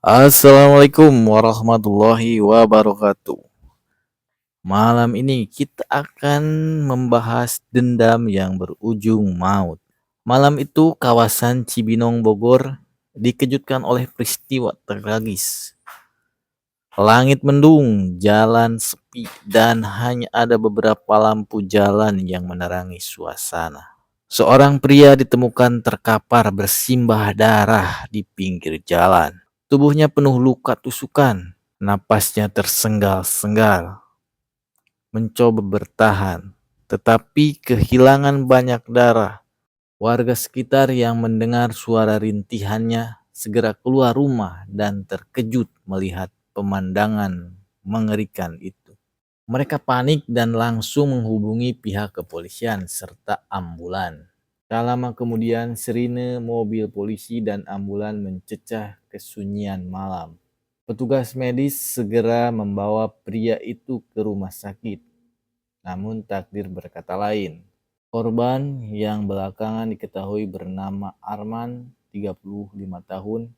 Assalamualaikum warahmatullahi wabarakatuh. Malam ini kita akan membahas dendam yang berujung maut. Malam itu kawasan Cibinong Bogor dikejutkan oleh peristiwa tragis. Langit mendung, jalan sepi, dan hanya ada beberapa lampu jalan yang menerangi suasana. Seorang pria ditemukan terkapar bersimbah darah di pinggir jalan. Tubuhnya penuh luka tusukan, napasnya tersengal-sengal, mencoba bertahan, tetapi kehilangan banyak darah. Warga sekitar yang mendengar suara rintihannya segera keluar rumah dan terkejut melihat pemandangan mengerikan itu. Mereka panik dan langsung menghubungi pihak kepolisian serta ambulan. Tak lama kemudian, sirine mobil polisi dan ambulan mencecah kesunyian malam. Petugas medis segera membawa pria itu ke rumah sakit. Namun takdir berkata lain. Korban yang belakangan diketahui bernama Arman, 35 tahun,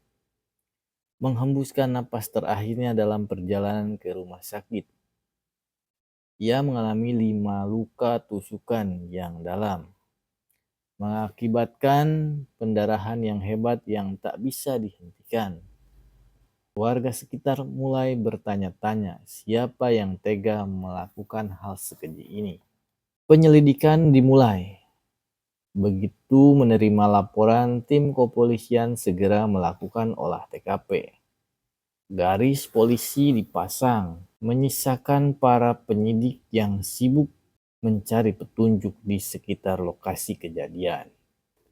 menghembuskan napas terakhirnya dalam perjalanan ke rumah sakit. Ia mengalami 5 luka tusukan yang dalam, mengakibatkan pendarahan yang hebat yang tak bisa dihentikan. Warga sekitar mulai bertanya-tanya siapa yang tega melakukan hal sekeji ini. Penyelidikan dimulai. Begitu menerima laporan, tim kepolisian segera melakukan olah TKP. Garis polisi dipasang, menyisakan para penyidik yang sibuk mencari petunjuk di sekitar lokasi kejadian.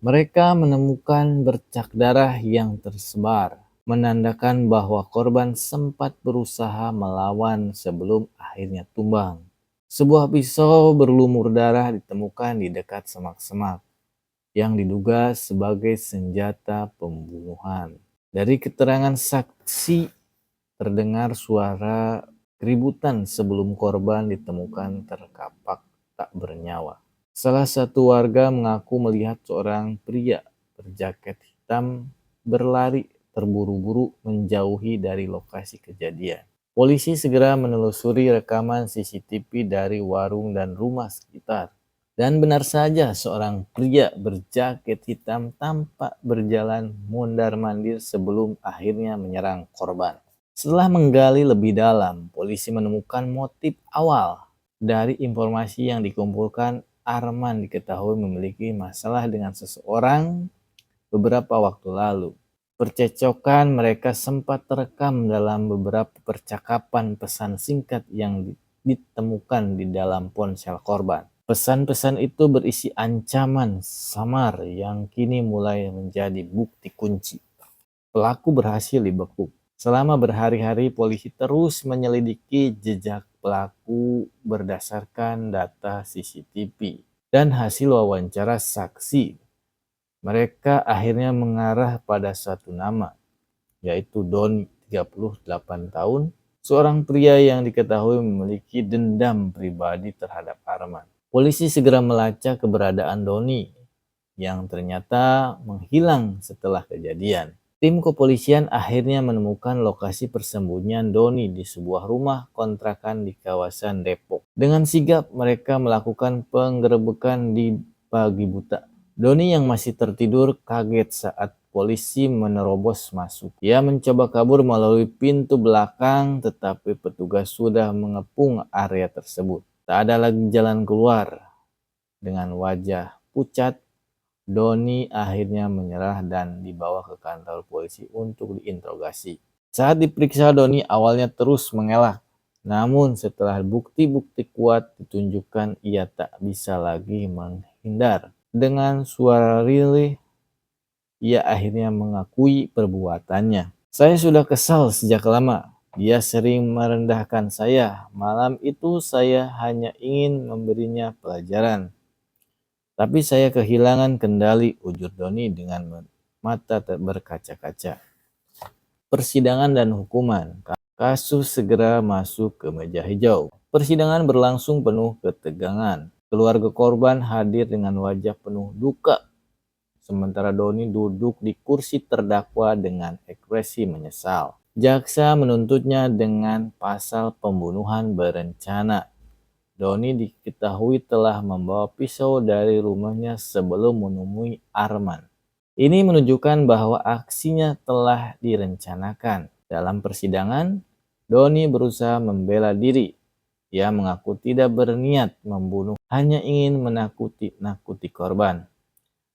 Mereka menemukan bercak darah yang tersebar, menandakan bahwa korban sempat berusaha melawan sebelum akhirnya tumbang. Sebuah pisau berlumur darah ditemukan di dekat semak-semak yang diduga sebagai senjata pembunuhan. Dari keterangan saksi, terdengar suara keributan sebelum korban ditemukan terkapak tak bernyawa. Salah satu warga mengaku melihat seorang pria berjaket hitam berlari terburu-buru menjauhi dari lokasi kejadian. Polisi segera menelusuri rekaman CCTV dari warung dan rumah sekitar. Dan benar saja seorang pria berjaket hitam tampak berjalan mondar-mandir sebelum akhirnya menyerang korban. Setelah menggali lebih dalam, polisi menemukan motif awal. Dari informasi yang dikumpulkan, Arman diketahui memiliki masalah dengan seseorang beberapa waktu lalu. Percecokan mereka sempat terekam dalam beberapa percakapan pesan singkat yang ditemukan di dalam ponsel korban. Pesan-pesan itu berisi ancaman samar yang kini mulai menjadi bukti kunci. Pelaku berhasil dibekuk. Selama berhari-hari, polisi terus menyelidiki jejak pelaku berdasarkan data CCTV dan hasil wawancara saksi. Mereka akhirnya mengarah pada satu nama, yaitu Doni, 38 tahun, seorang pria yang diketahui memiliki dendam pribadi terhadap Arman. Polisi segera melacak keberadaan Doni yang ternyata menghilang setelah kejadian. Tim kepolisian akhirnya menemukan lokasi persembunyian Doni di sebuah rumah kontrakan di kawasan Depok. Dengan sigap mereka melakukan penggerebekan di pagi buta. Doni yang masih tertidur kaget saat polisi menerobos masuk. Ia mencoba kabur melalui pintu belakang, tetapi petugas sudah mengepung area tersebut. Tak ada lagi jalan keluar. Dengan wajah pucat, Doni akhirnya menyerah dan dibawa ke kantor polisi untuk diinterogasi. Saat diperiksa, Doni awalnya terus mengelak. Namun setelah bukti-bukti kuat ditunjukkan, ia tak bisa lagi menghindar. Dengan suara lirih, ia akhirnya mengakui perbuatannya. Saya sudah kesal sejak lama. Dia sering merendahkan saya. Malam itu saya hanya ingin memberinya pelajaran. Tapi saya kehilangan kendali, ujar Doni dengan mata berkaca-kaca. Persidangan dan hukuman. Kasus segera masuk ke meja hijau. Persidangan berlangsung penuh ketegangan. Keluarga korban hadir dengan wajah penuh duka. Sementara Doni duduk di kursi terdakwa dengan ekspresi menyesal. Jaksa menuntutnya dengan pasal pembunuhan berencana. Doni diketahui telah membawa pisau dari rumahnya sebelum menemui Arman. Ini menunjukkan bahwa aksinya telah direncanakan. Dalam persidangan, Doni berusaha membela diri. Ia mengaku tidak berniat membunuh, hanya ingin menakuti korban.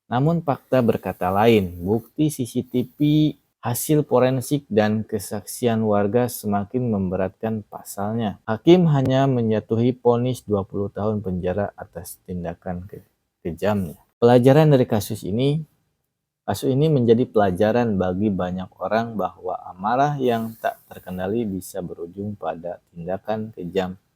Namun fakta berkata lain. Bukti CCTV, hasil forensik, dan kesaksian warga semakin memberatkan pasalnya. Hakim hanya menjatuhi vonis 20 tahun penjara atas tindakan kejamnya. Pelajaran dari kasus ini menjadi pelajaran bagi banyak orang bahwa amarah yang tak terkendali bisa berujung pada tindakan kejam